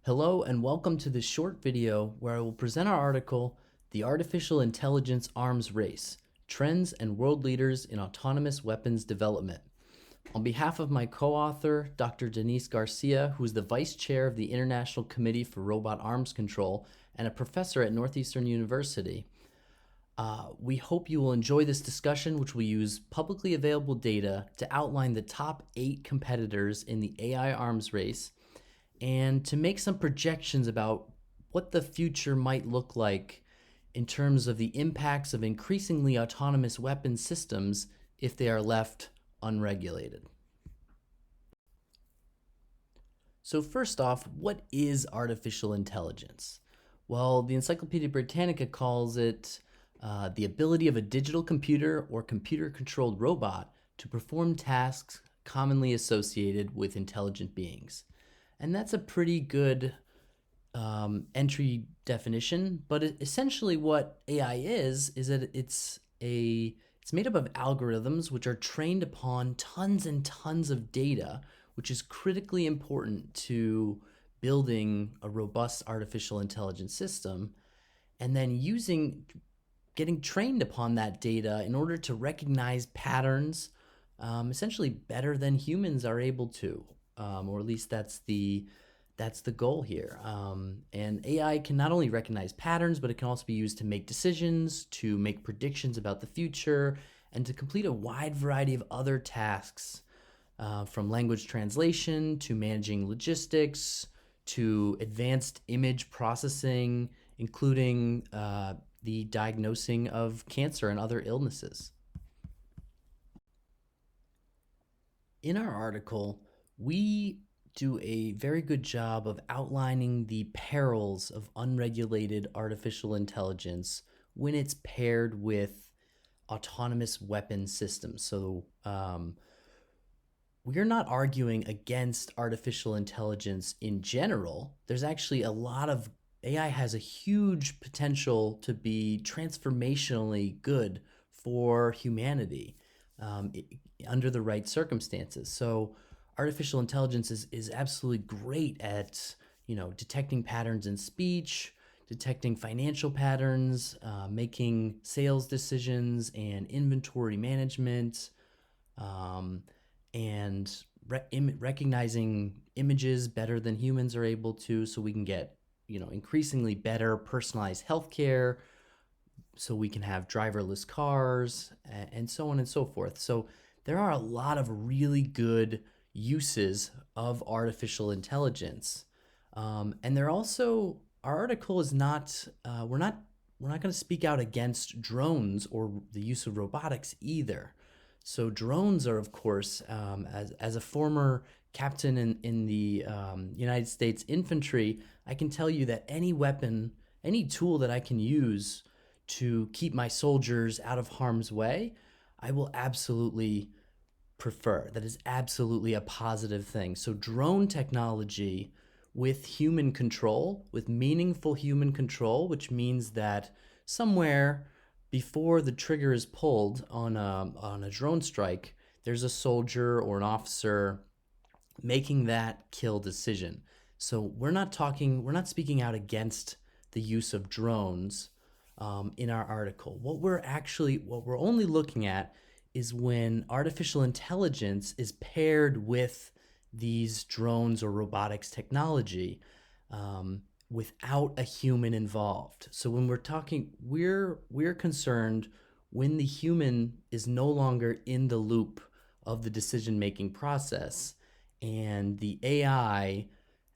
Hello and welcome to this short video where I will present our article, The Artificial Intelligence Arms Race, Trends and World Leaders in Autonomous Weapons Development. On behalf of my co-author, Dr. Denise Garcia, who is the Vice Chair of the International Committee for Robot Arms Control and a professor at Northeastern University, we hope you will enjoy this discussion, which will use publicly available data to outline the top 8 competitors in the AI arms race and to make some projections about what the future might look like in terms of the impacts of increasingly autonomous weapon systems if they are left unregulated. So first off, what is artificial intelligence? Well, the Encyclopedia Britannica calls it the ability of a digital computer or computer-controlled robot to perform tasks commonly associated with intelligent beings. And that's a pretty good entry definition, but essentially what AI is that it's made up of algorithms which are trained upon tons and tons of data, which is critically important to building a robust artificial intelligence system, and then getting trained upon that data in order to recognize patterns essentially better than humans are able to, or at least that's the goal here. And AI can not only recognize patterns, but it can also be used to make decisions, to make predictions about the future, and to complete a wide variety of other tasks, from language translation to managing logistics to advanced image processing, including the diagnosing of cancer and other illnesses. In our article, we do a very good job of outlining the perils of unregulated artificial intelligence when it's paired with autonomous weapon systems. So we're not arguing against artificial intelligence in general. There's actually a lot of AI has a huge potential to be transformationally good for humanity under the right circumstances. So artificial intelligence is absolutely great at detecting patterns in speech, detecting financial patterns, making sales decisions and inventory management, and recognizing images better than humans are able to, so we can get increasingly better personalized healthcare, so we can have driverless cars, and so on and so forth. So there are a lot of really good uses of artificial intelligence, and they're also, our article is not we're not going to speak out against drones or the use of robotics either. So drones are, of course, as a former captain in the United States infantry, I can tell you that any weapon, any tool that I can use to keep my soldiers out of harm's way, I will absolutely prefer. That is absolutely a positive thing. So drone technology with human control, with meaningful human control, which means that somewhere before the trigger is pulled on a drone strike, there's a soldier or an officer making that kill decision. So we're not speaking out against the use of drones in our article. What we're only looking at is when artificial intelligence is paired with these drones or robotics technology, without a human involved. So when we're talking, we're concerned when the human is no longer in the loop of the decision-making process, and the AI,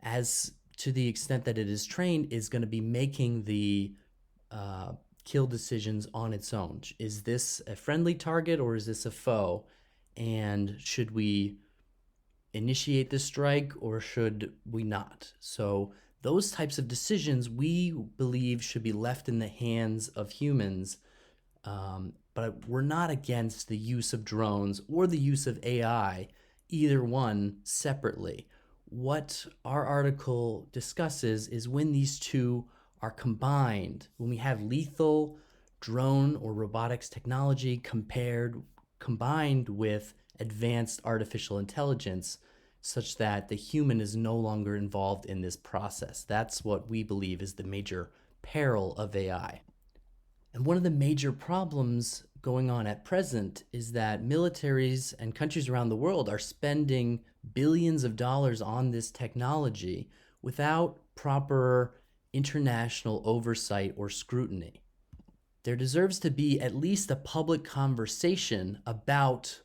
as to the extent that it is trained, is going to be making the kill decisions on its own. Is this a friendly target or is this a foe? And should we initiate the strike or should we not? So those types of decisions we believe should be left in the hands of humans, but we're not against the use of drones or the use of AI, either one separately. What our article discusses is when these two are combined, when we have lethal drone or robotics technology combined with advanced artificial intelligence, such that the human is no longer involved in this process. That's what we believe is the major peril of AI. And one of the major problems going on at present is that militaries and countries around the world are spending billions of dollars on this technology without proper international oversight or scrutiny. There deserves to be at least a public conversation about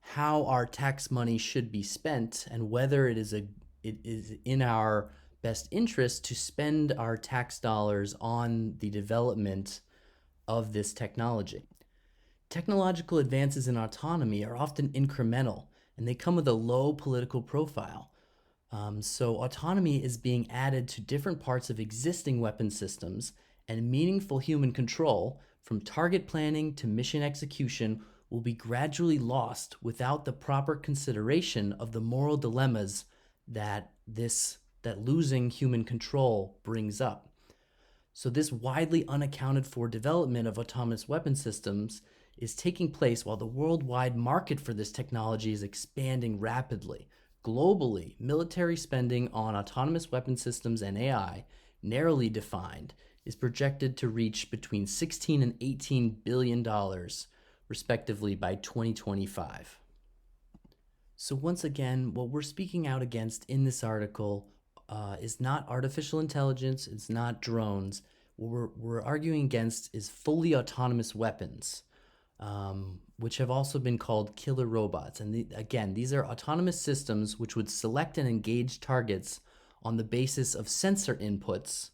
how our tax money should be spent and whether it is in our best interest to spend our tax dollars on the development of this technology. Technological advances in autonomy are often incremental and they come with a low political profile. So autonomy is being added to different parts of existing weapon systems, and meaningful human control, from target planning to mission execution, will be gradually lost without the proper consideration of the moral dilemmas that losing human control brings up. So this widely unaccounted for development of autonomous weapon systems is taking place while the worldwide market for this technology is expanding rapidly. Globally, military spending on autonomous weapon systems and AI, narrowly defined, is projected to reach between $16 and $18 billion, respectively, by 2025. So once again, what we're speaking out against in this article is not artificial intelligence, it's not drones. What we're arguing against is fully autonomous weapons, which have also been called killer robots. And again, these are autonomous systems which would select and engage targets on the basis of sensor inputs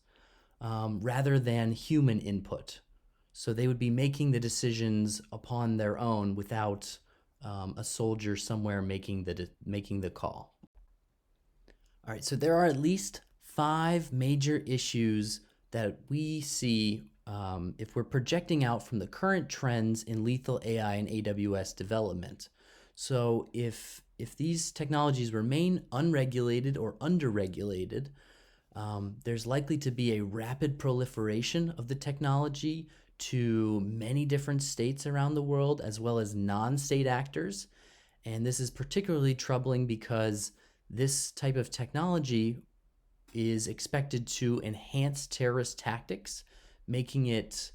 rather than human input. So they would be making the decisions upon their own without a soldier somewhere making the call. All right, so there are at least 5 major issues that we see if we're projecting out from the current trends in lethal AI and AWS development. So if these technologies remain unregulated or underregulated, there's likely to be a rapid proliferation of the technology to many different states around the world, as well as non-state actors. And this is particularly troubling because this type of technology is expected to enhance terrorist tactics, making it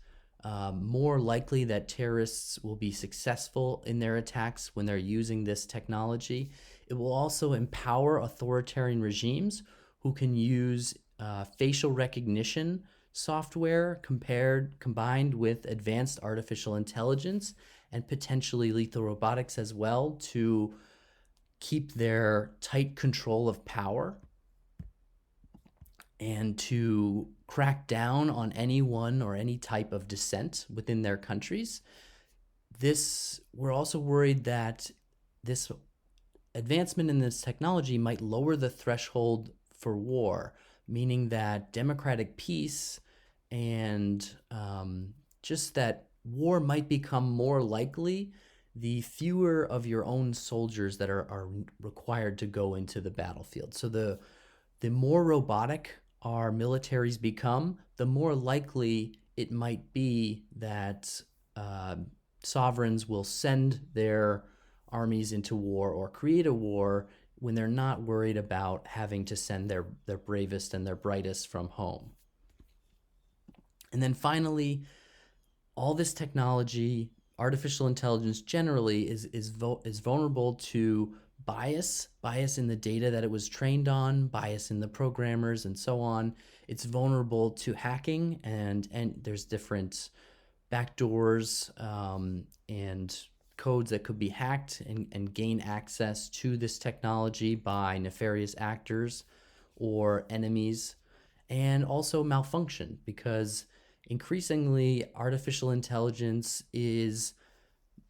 more likely that terrorists will be successful in their attacks when they're using this technology. It will also empower authoritarian regimes who can use facial recognition software combined with advanced artificial intelligence and potentially lethal robotics as well to keep their tight control of power and to crack down on anyone or any type of dissent within their countries. We're also worried that this advancement in this technology might lower the threshold for war, meaning that democratic peace and just that war might become more likely the fewer of your own soldiers that are required to go into the battlefield. So the more robotic our militaries become, the more likely it might be that sovereigns will send their armies into war or create a war when they're not worried about having to send their bravest and their brightest from home. And then finally, all this technology, artificial intelligence generally, is vulnerable to bias in the data that it was trained on, bias in the programmers, and so on. It's vulnerable to hacking, and there's different backdoors and codes that could be hacked and gain access to this technology by nefarious actors or enemies, and also malfunction, because increasingly artificial intelligence is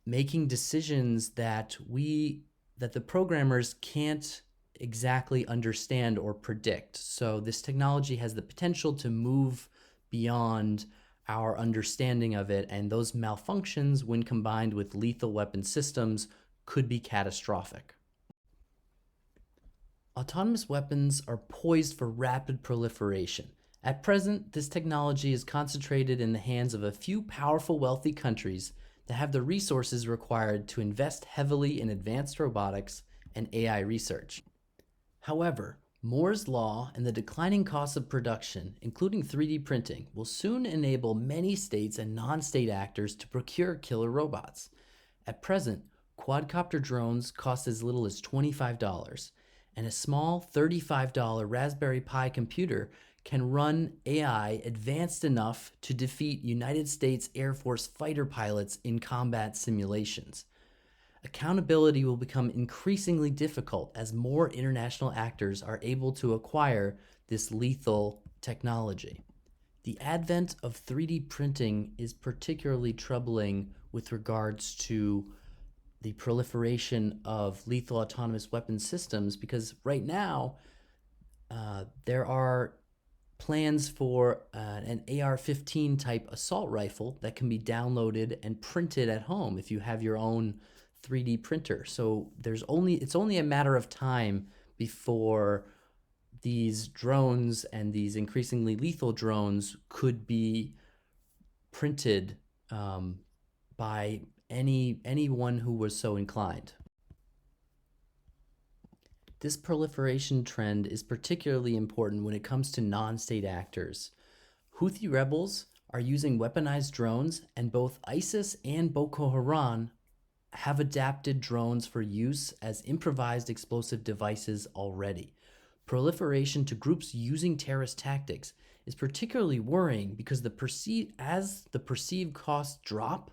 making decisions that the programmers can't exactly understand or predict. So this technology has the potential to move beyond our understanding of it, and those malfunctions, when combined with lethal weapon systems, could be catastrophic. Autonomous weapons are poised for rapid proliferation. At present, this technology is concentrated in the hands of a few powerful, wealthy countries that have the resources required to invest heavily in advanced robotics and AI research. However, Moore's law and the declining costs of production, including 3D printing, will soon enable many states and non-state actors to procure killer robots. At present, quadcopter drones cost as little as $25, and a small $35 Raspberry Pi computer can run AI advanced enough to defeat United States Air Force fighter pilots in combat simulations. Accountability will become increasingly difficult as more international actors are able to acquire this lethal technology. The advent of 3D printing is particularly troubling with regards to the proliferation of lethal autonomous weapon systems, because right now there are plans for an AR-15 type assault rifle that can be downloaded and printed at home if you have your own 3D printer. So it's only a matter of time before these drones and these increasingly lethal drones could be printed by anyone who was so inclined. This proliferation trend is particularly important when it comes to non-state actors. Houthi rebels are using weaponized drones, and both ISIS and Boko Haram have adapted drones for use as improvised explosive devices already. Proliferation to groups using terrorist tactics is particularly worrying because as the perceived costs drop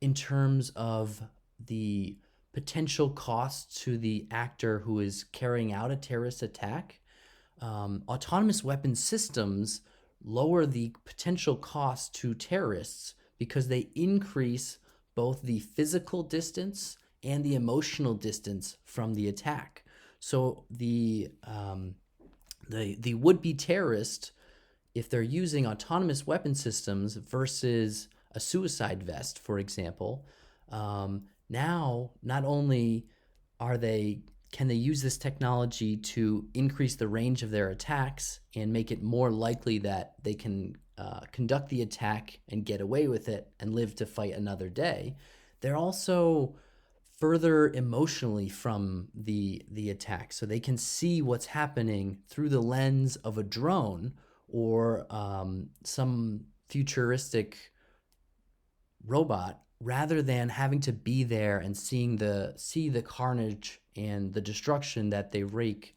in terms of the potential cost to the actor who is carrying out a terrorist attack, autonomous weapon systems lower the potential cost to terrorists because they increase both the physical distance and the emotional distance from the attack. So the would-be terrorist, if they're using autonomous weapon systems versus a suicide vest, for example, now not only can they use this technology to increase the range of their attacks and make it more likely that they can conduct the attack and get away with it and live to fight another day, they're also further emotionally from the attack. So they can see what's happening through the lens of a drone or some futuristic robot, rather than having to be there and see the carnage and the destruction that they wreak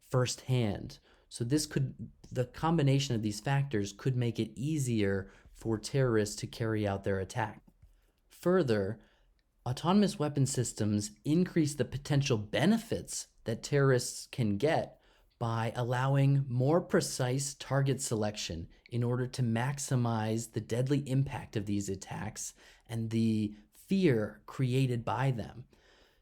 firsthand. So the combination of these factors could make it easier for terrorists to carry out their attack. Further, autonomous weapon systems increase the potential benefits that terrorists can get by allowing more precise target selection in order to maximize the deadly impact of these attacks and the fear created by them.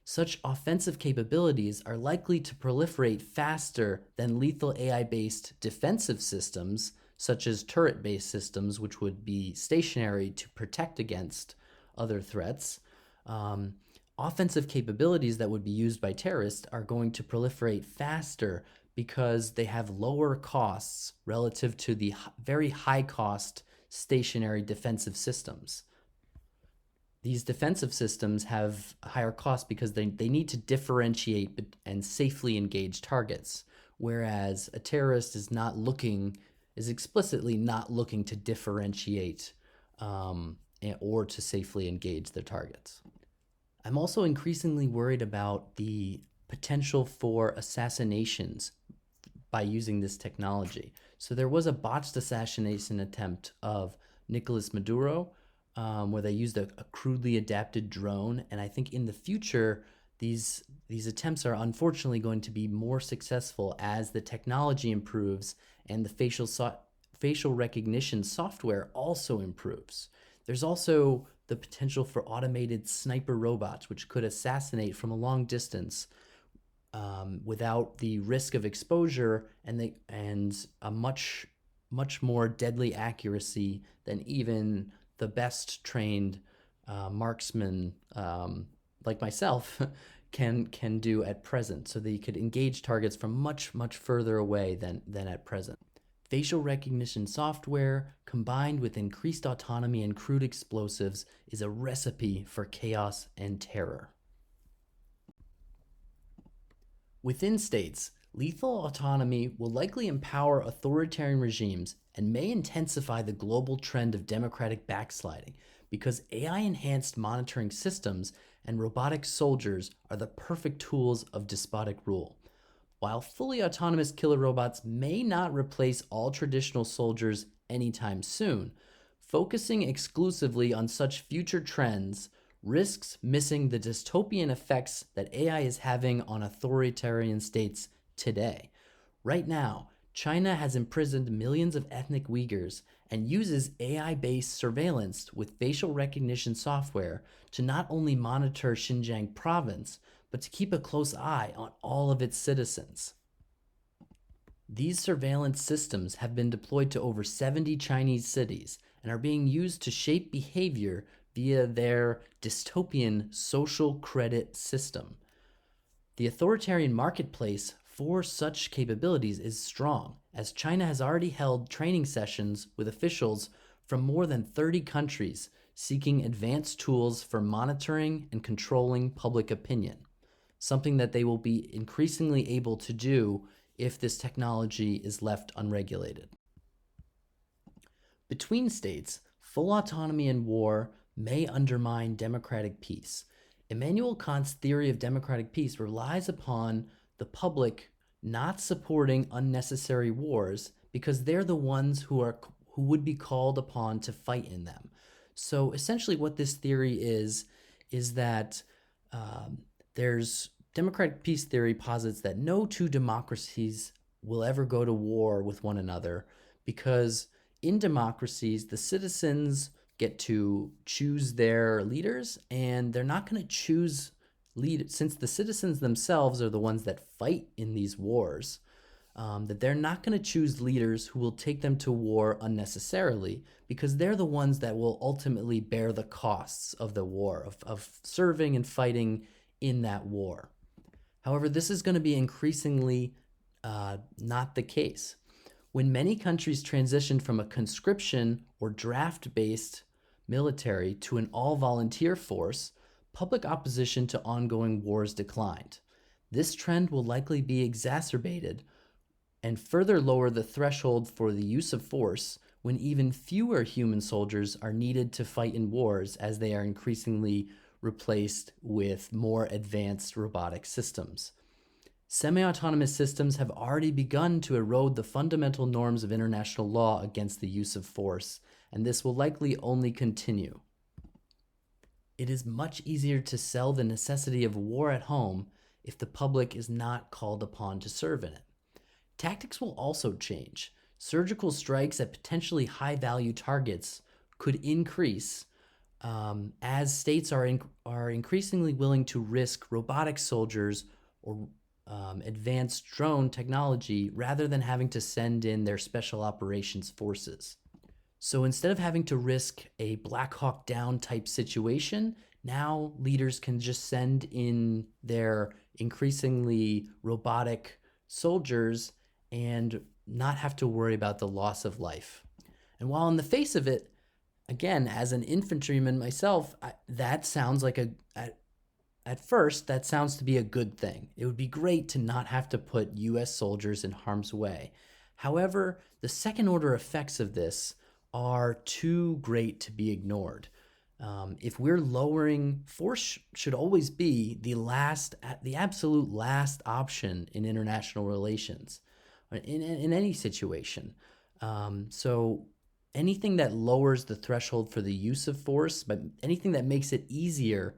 Such offensive capabilities are likely to proliferate faster than lethal AI-based defensive systems, such as turret-based systems, which would be stationary to protect against other threats. Offensive capabilities that would be used by terrorists are going to proliferate faster because they have lower costs relative to the very high-cost stationary defensive systems. These defensive systems have higher costs because they need to differentiate and safely engage targets, whereas a terrorist is explicitly not looking to differentiate or to safely engage their targets. I'm also increasingly worried about the potential for assassinations by using this technology. So there was a botched assassination attempt of Nicolas Maduro, where they used a crudely adapted drone. And I think in the future, these attempts are unfortunately going to be more successful as the technology improves and the facial recognition software also improves. There's also the potential for automated sniper robots, which could assassinate from a long distance without the risk of exposure and a much more deadly accuracy than even the best trained marksman like myself can do at present. So they could engage targets from much further away than at present. Facial recognition software combined with increased autonomy and crude explosives is a recipe for chaos and terror. Within states, Lethal autonomy will likely empower authoritarian regimes and may intensify the global trend of democratic backsliding because AI enhanced monitoring systems and robotic soldiers are the perfect tools of despotic rule. While fully autonomous killer robots may not replace all traditional soldiers anytime soon, focusing exclusively on such future trends risks missing the dystopian effects that AI is having on authoritarian states today. Right now, China has imprisoned millions of ethnic Uyghurs and uses AI-based surveillance with facial recognition software to not only monitor Xinjiang province, but to keep a close eye on all of its citizens. These surveillance systems have been deployed to over 70 Chinese cities and are being used to shape behavior via their dystopian social credit system. The authoritarian marketplace for such capabilities is strong, as China has already held training sessions with officials from more than 30 countries seeking advanced tools for monitoring and controlling public opinion, something that they will be increasingly able to do if this technology is left unregulated. Between states, full autonomy in war may undermine democratic peace. Immanuel Kant's theory of democratic peace relies upon the public not supporting unnecessary wars because they're the ones who would be called upon to fight in them. So essentially what this theory is that there's democratic peace theory posits that no two democracies will ever go to war with one another because in democracies, the citizens get to choose their leaders, and they're not going to choose since the citizens themselves are the ones that fight in these wars, that they're not going to choose leaders who will take them to war unnecessarily because they're the ones that will ultimately bear the costs of the war, of serving and fighting in that war. However, this is going to be increasingly not the case. When many countries transitioned from a conscription or draft-based military to an all-volunteer force, public opposition to ongoing wars declined. This trend will likely be exacerbated and further lower the threshold for the use of force when even fewer human soldiers are needed to fight in wars as they are increasingly replaced with more advanced robotic systems. Semi-autonomous systems have already begun to erode the fundamental norms of international law against the use of force, and this will likely only continue. It is much easier to sell the necessity of war at home if the public is not called upon to serve in it. Tactics will also change. Surgical strikes at potentially high-value targets could increase as states are increasingly willing to risk robotic soldiers or advanced drone technology rather than having to send in their special operations forces. So instead of having to risk a Black Hawk Down type situation, now leaders can just send in their increasingly robotic soldiers and not have to worry about the loss of life. And while in the face of it, again, as an infantryman myself, that sounds like at first, that sounds to be a good thing. It would be great to not have to put US soldiers in harm's way. However, the second order effects of this are too great to be ignored. If we're lowering, force should always be the absolute last option in international relations, in any situation. So anything that lowers the threshold for the use of force, but anything that makes it easier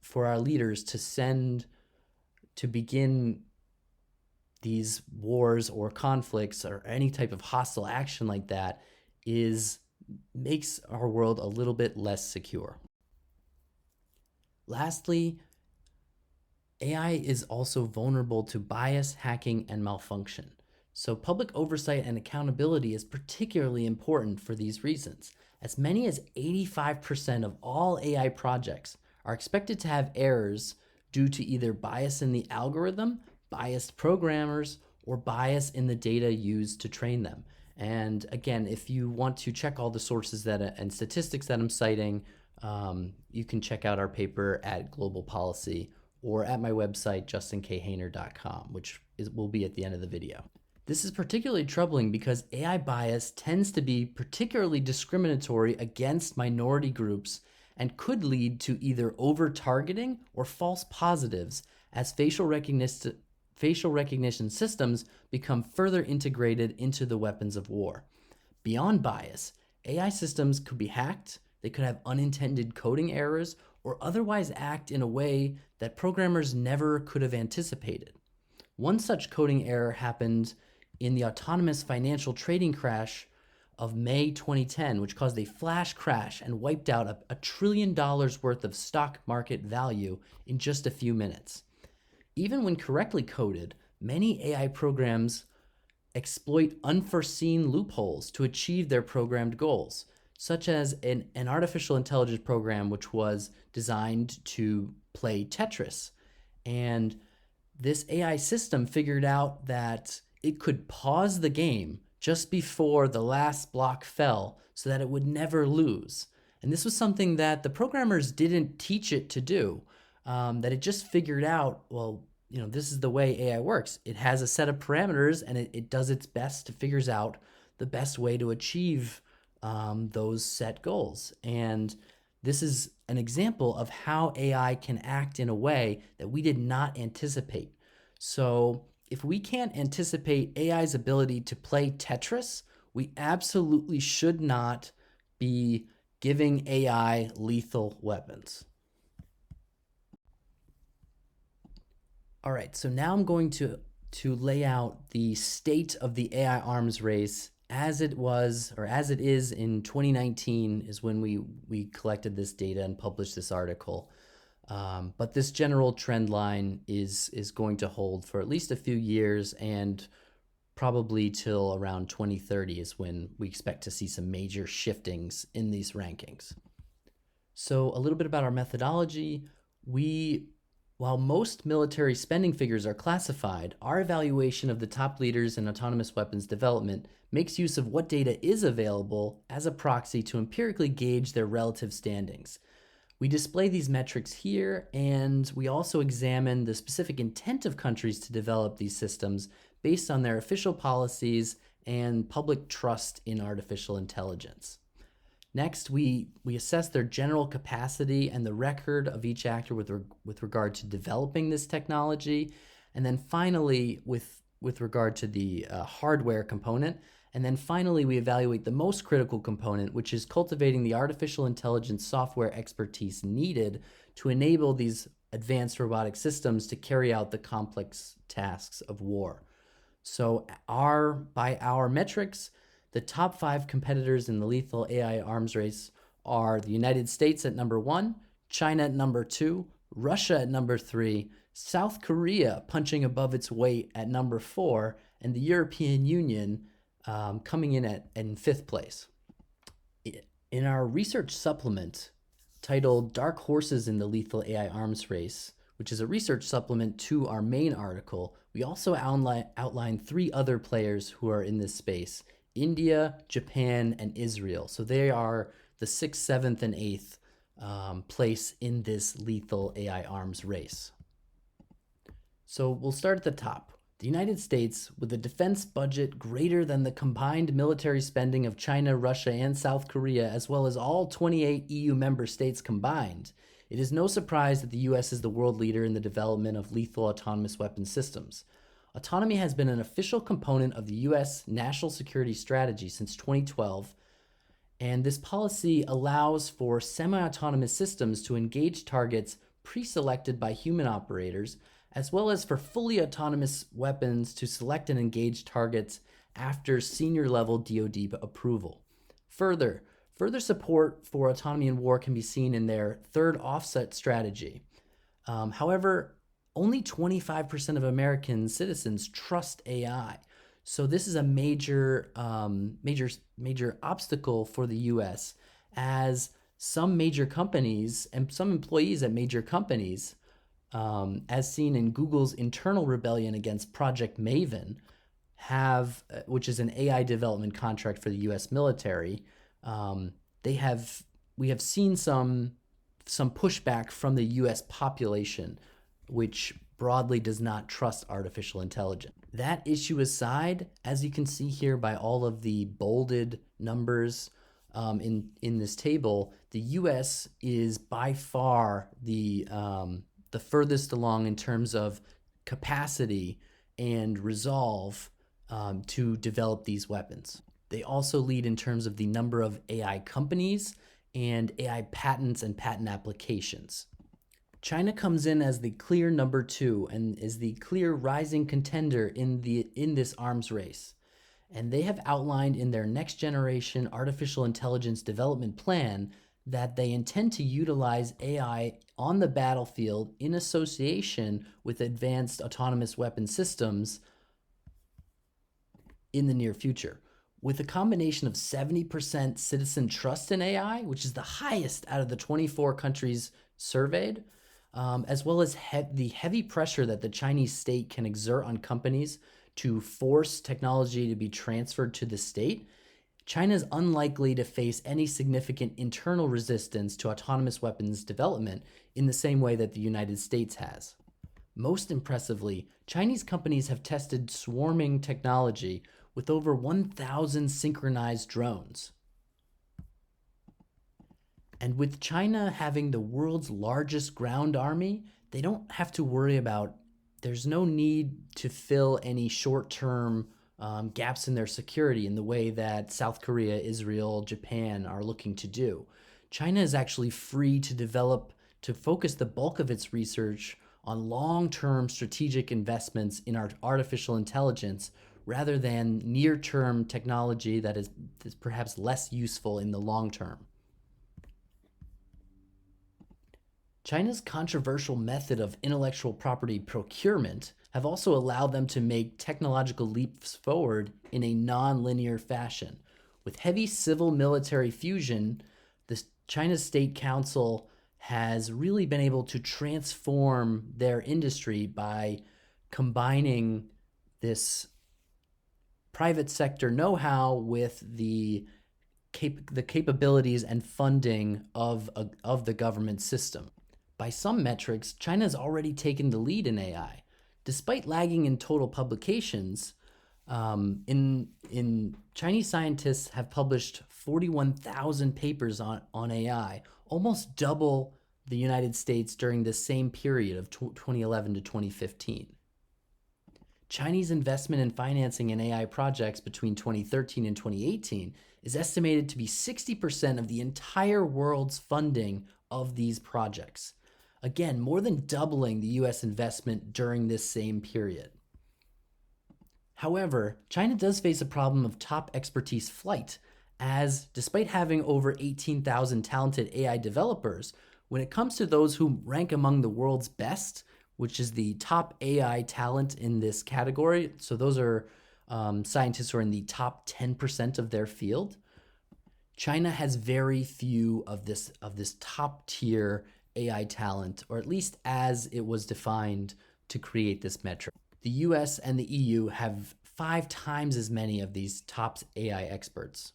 for our leaders to begin these wars or conflicts or any type of hostile action like that makes our world a little bit less secure. Lastly, AI is also vulnerable to bias, hacking, and malfunction. So public oversight and accountability is particularly important for these reasons. As many as 85% of all AI projects are expected to have errors due to either bias in the algorithm, biased programmers, or bias in the data used to train them. And again, if you want to check all the sources and statistics that I'm citing, you can check out our paper at Global Policy or at my website, justinkhainer.com, which will be at the end of the video. This is particularly troubling because AI bias tends to be particularly discriminatory against minority groups and could lead to either over-targeting or false positives as facial recognition systems become further integrated into the weapons of war. Beyond bias, AI systems could be hacked, they could have unintended coding errors, or otherwise act in a way that programmers never could have anticipated. One such coding error happened in the autonomous financial trading crash of May 2010, which caused a flash crash and wiped out $1 trillion worth of stock market value in just a few minutes. Even when correctly coded, many AI programs exploit unforeseen loopholes to achieve their programmed goals, such as an artificial intelligence program which was designed to play Tetris. And this AI system figured out that it could pause the game just before the last block fell so that it would never lose. And this was something that the programmers didn't teach it to do, that it just figured out, well, this is the way AI works. It has a set of parameters and it does its best to figures out the best way to achieve those set goals. And this is an example of how AI can act in a way that we did not anticipate. So if we can't anticipate AI's ability to play Tetris, we absolutely should not be giving AI lethal weapons. All right, so now I'm going to lay out the state of the AI arms race as it was, or as it is in 2019 is when we collected this data and published this article. But this general trend line is going to hold for at least a few years, and probably till around 2030 is when we expect to see some major shiftings in these rankings. So a little bit about our methodology. While most military spending figures are classified, our evaluation of the top leaders in autonomous weapons development makes use of what data is available as a proxy to empirically gauge their relative standings. We display these metrics here, and we also examine the specific intent of countries to develop these systems based on their official policies and public trust in artificial intelligence. Next, we assess their general capacity and the record of each actor with regard to developing this technology. And then finally, with regard to the hardware component. And then finally, we evaluate the most critical component, which is cultivating the artificial intelligence software expertise needed to enable these advanced robotic systems to carry out the complex tasks of war. So by our metrics, the top 5 competitors in the lethal AI arms race are the United States at number 1, China at number 2, Russia at number 3, South Korea punching above its weight at number 4, and the European Union coming in in 5th place. In our research supplement titled Dark Horses in the Lethal AI Arms Race, which is a research supplement to our main article, we also outline 3 other players who are in this space: India, Japan, and Israel. So they are the 6th, 7th, and 8th place in this lethal AI arms race. So we'll start at the top. The United States, with a defense budget greater than the combined military spending of China, Russia, and South Korea, as well as all 28 EU member states combined, it is no surprise that the US is the world leader in the development of lethal autonomous weapon systems. Autonomy has been an official component of the US national security strategy since 2012, and this policy allows for semi-autonomous systems to engage targets pre-selected by human operators, as well as for fully autonomous weapons to select and engage targets after senior level DoD approval. Further support for autonomy in war can be seen in their third offset strategy. However, only 25% of American citizens trust AI. So this is a major obstacle for the US, as some major companies and some employees at major companies, as seen in Google's internal rebellion against Project Maven, which is an AI development contract for the US military. We have seen some pushback from the US population, which broadly does not trust artificial intelligence. That issue aside, as you can see here by all of the bolded numbers in this table, the U.S. is by far the furthest along in terms of capacity and resolve to develop these weapons. They also lead in terms of the number of AI companies and AI patents and patent applications. China comes in as the clear number 2 and is the clear rising contender in this arms race. And they have outlined in their next generation artificial intelligence development plan that they intend to utilize AI on the battlefield in association with advanced autonomous weapon systems in the near future. With a combination of 70% citizen trust in AI, which is the highest out of the 24 countries surveyed, as well as the heavy pressure that the Chinese state can exert on companies to force technology to be transferred to the state, China is unlikely to face any significant internal resistance to autonomous weapons development in the same way that the United States has. Most impressively, Chinese companies have tested swarming technology with over 1,000 synchronized drones. And with China having the world's largest ground army, they don't have to worry about, there's no need to fill any short-term gaps in their security in the way that South Korea, Israel, Japan are looking to do. China is actually free to focus the bulk of its research on long-term strategic investments in artificial intelligence rather than near-term technology that is perhaps less useful in the long term. China's controversial method of intellectual property procurement have also allowed them to make technological leaps forward in a non-linear fashion. With heavy civil-military fusion, the China State Council has really been able to transform their industry by combining this private sector know-how with the capabilities and funding of the government system. By some metrics, China has already taken the lead in AI. Despite lagging in total publications, Chinese scientists have published 41,000 papers on AI, almost double the United States during the same period of 2011 to 2015. Chinese investment and financing in AI projects between 2013 and 2018 is estimated to be 60% of the entire world's funding of these projects. Again, more than doubling the US investment during this same period. However, China does face a problem of top expertise flight, as despite having over 18,000 talented AI developers, when it comes to those who rank among the world's best, which is the top AI talent in this category, so those are scientists who are in the top 10% of their field, China has very few of this top tier AI talent, or at least as it was defined to create this metric. The US and the EU have 5 times as many of these top AI experts.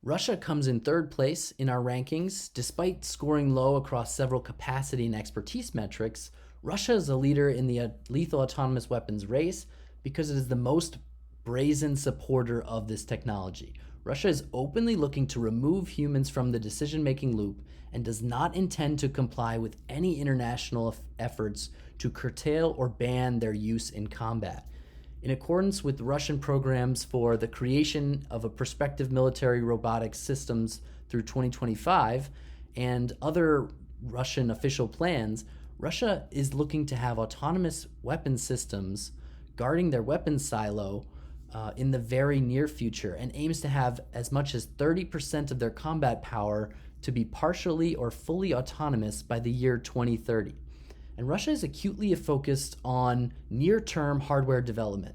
Russia comes in 3rd place in our rankings. Despite scoring low across several capacity and expertise metrics, Russia is a leader in the lethal autonomous weapons race because it is the most brazen supporter of this technology. Russia is openly looking to remove humans from the decision-making loop and does not intend to comply with any international efforts to curtail or ban their use in combat. In accordance with Russian programs for the creation of a prospective military robotics systems through 2025 and other Russian official plans, Russia is looking to have autonomous weapon systems guarding their weapons silo in the very near future, and aims to have as much as 30% of their combat power to be partially or fully autonomous by the year 2030. And Russia is acutely focused on near-term hardware development.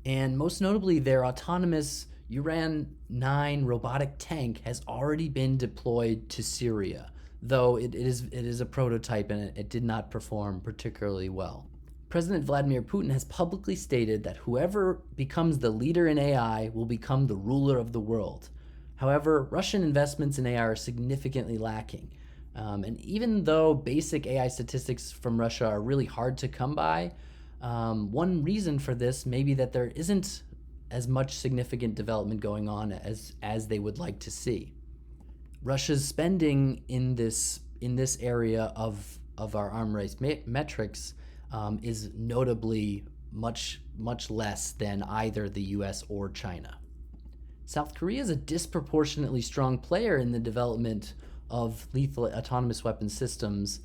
And most notably, their autonomous Uran-9 robotic tank has already been deployed to Syria, though it is a prototype and it did not perform particularly well. President Vladimir Putin has publicly stated that whoever becomes the leader in AI will become the ruler of the world. However, Russian investments in AI are significantly lacking. And even though basic AI statistics from Russia are really hard to come by, one reason for this may be that there isn't as much significant development going on as they would like to see. Russia's spending in this area of our arms race metrics is notably much less than either the U.S. or China. South Korea is a disproportionately strong player in the development of lethal autonomous weapon systems,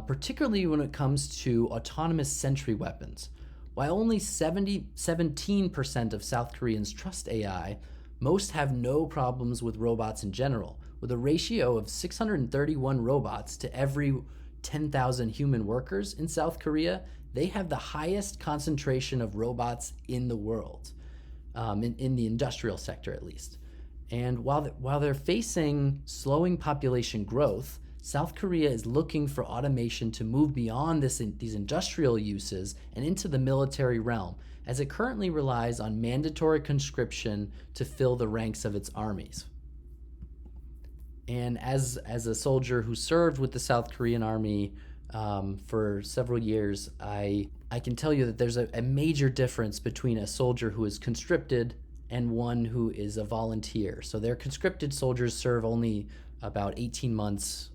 particularly when it comes to autonomous sentry weapons. While only 17% of South Koreans trust AI, most have no problems with robots in general. With a ratio of 631 robots to every 10,000 human workers in South Korea, they have the highest concentration of robots in the world, in the industrial sector at least. And while they're facing slowing population growth, South Korea is looking for automation to move beyond these industrial uses and into the military realm, as it currently relies on mandatory conscription to fill the ranks of its armies. And as a soldier who served with the South Korean Army for several years, I can tell you that there's a major difference between a soldier who is conscripted and one who is a volunteer. So their conscripted soldiers serve only about 18 months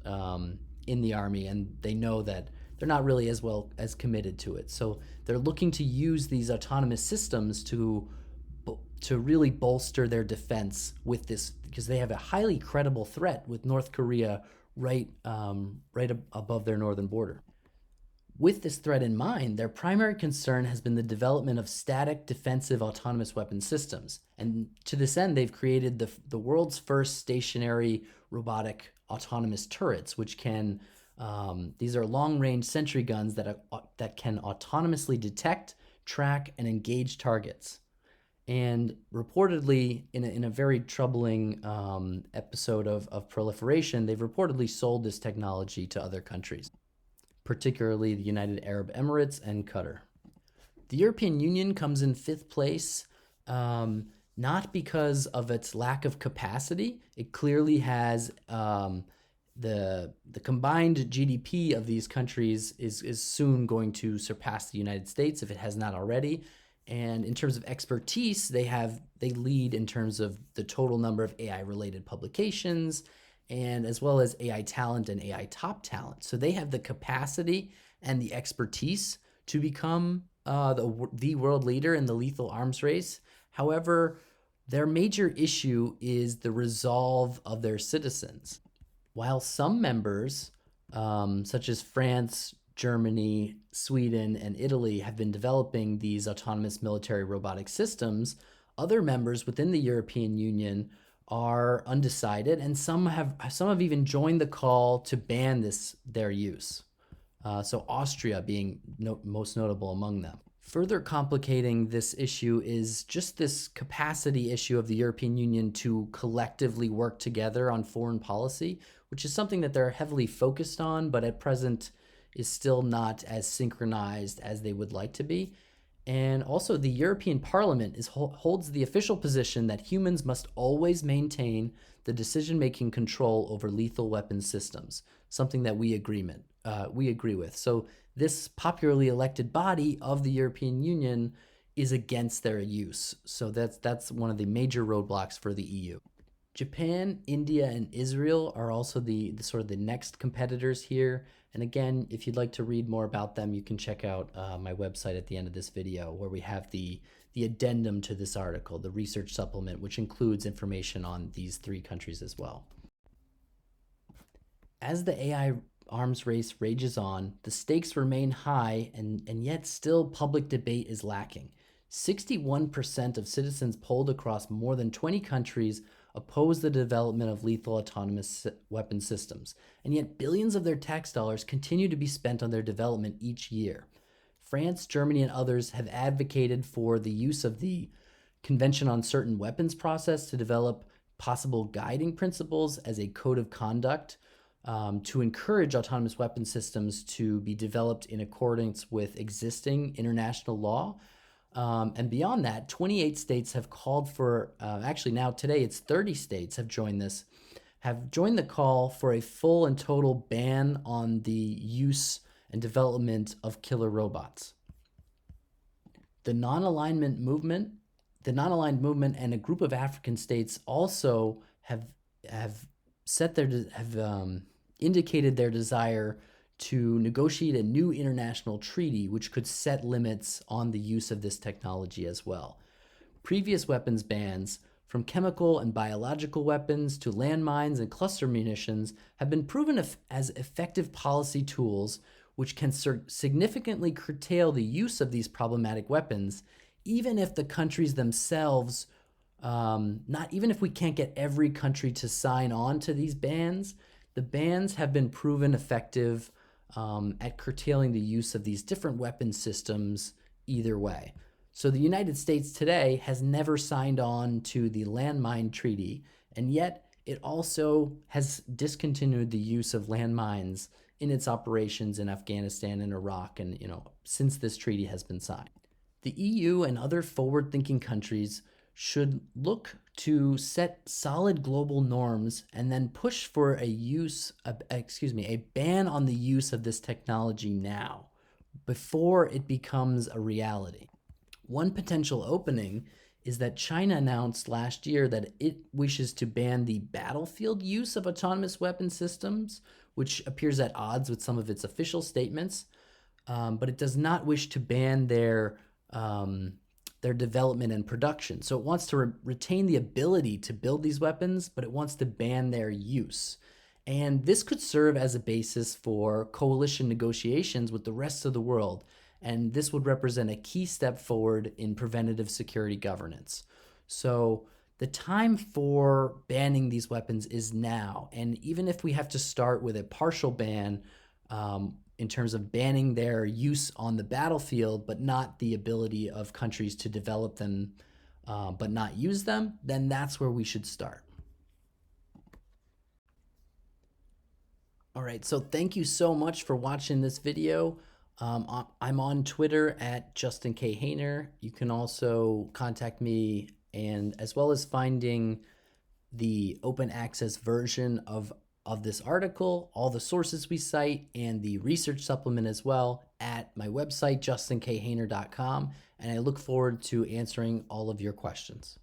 in the Army, and they know that they're not really as committed to it. So they're looking to use these autonomous systems to really bolster their defense with this, because they have a highly credible threat with North Korea right above their northern border. With this threat in mind, their primary concern has been the development of static defensive autonomous weapon systems. And to this end, they've created the world's first stationary robotic autonomous turrets, which can, these are long-range sentry guns that can autonomously detect, track, and engage targets. And reportedly, in a very troubling episode of proliferation, they've reportedly sold this technology to other countries, particularly the United Arab Emirates and Qatar. The European Union comes in fifth place, not because of its lack of capacity. It clearly has the combined GDP of these countries is soon going to surpass the United States if it has not already. And in terms of expertise, they lead in terms of the total number of AI-related publications, and as well as AI talent and AI top talent. So they have the capacity and the expertise to become the world leader in the lethal arms race. However, their major issue is the resolve of their citizens. While some members, such as France, Germany, Sweden, and Italy, have been developing these autonomous military robotic systems, other members within the European Union are undecided, and some have even joined the call to ban their use. So Austria being most notable among them. Further complicating this issue is just this capacity issue of the European Union to collectively work together on foreign policy, which is something that they're heavily focused on, but at present is still not as synchronized as they would like to be. And also, the European Parliament holds the official position that humans must always maintain the decision-making control over lethal weapon systems, something that we agree with. So this popularly elected body of the European Union is against their use. So that's one of the major roadblocks for the EU. Japan, India, and Israel are also the sort of the next competitors here. And again, if you'd like to read more about them, you can check out my website at the end of this video, where we have the addendum to this article, the research supplement, which includes information on these three countries as well. As the AI arms race rages on, the stakes remain high, and yet still public debate is lacking. 61% of citizens polled across more than 20 countries oppose the development of lethal autonomous weapon systems, and yet billions of their tax dollars continue to be spent on their development each year. France, Germany, and others have advocated for the use of the Convention on Certain Weapons process to develop possible guiding principles as a code of conduct to encourage autonomous weapon systems to be developed in accordance with existing international law. And beyond that, 28 states have called for, actually now today it's 30 states have joined this, have joined the call for a full and total ban on the use and development of killer robots. The non-aligned movement and a group of African states also have indicated their desire to negotiate a new international treaty which could set limits on the use of this technology as well. Previous weapons bans, from chemical and biological weapons to landmines and cluster munitions, have been proven as effective policy tools which can significantly curtail the use of these problematic weapons, even if the countries themselves, even if we can't get every country to sign on to these bans. The bans have been proven effective at curtailing the use of these different weapon systems either way. So the United States today has never signed on to the landmine treaty, and yet it also has discontinued the use of landmines in its operations in Afghanistan and Iraq, and since this treaty has been signed. The EU and other forward-thinking countries should look to set solid global norms and then push for a ban on the use of this technology now, before it becomes a reality. One potential opening is that China announced last year that it wishes to ban the battlefield use of autonomous weapon systems, which appears at odds with some of its official statements, but it does not wish to ban their development and production. So it wants to retain the ability to build these weapons, but it wants to ban their use. And this could serve as a basis for coalition negotiations with the rest of the world. And this would represent a key step forward in preventative security governance. So the time for banning these weapons is now. And even if we have to start with a partial ban in terms of banning their use on the battlefield, but not the ability of countries to develop them but not use them, then that's where we should start. All right, so thank you so much for watching this video. I'm on Twitter at Justin K. Hayner. You can also contact me, and as well as finding the open access version of this article, all the sources we cite, and the research supplement as well at my website, justinkhayner.com. And I look forward to answering all of your questions.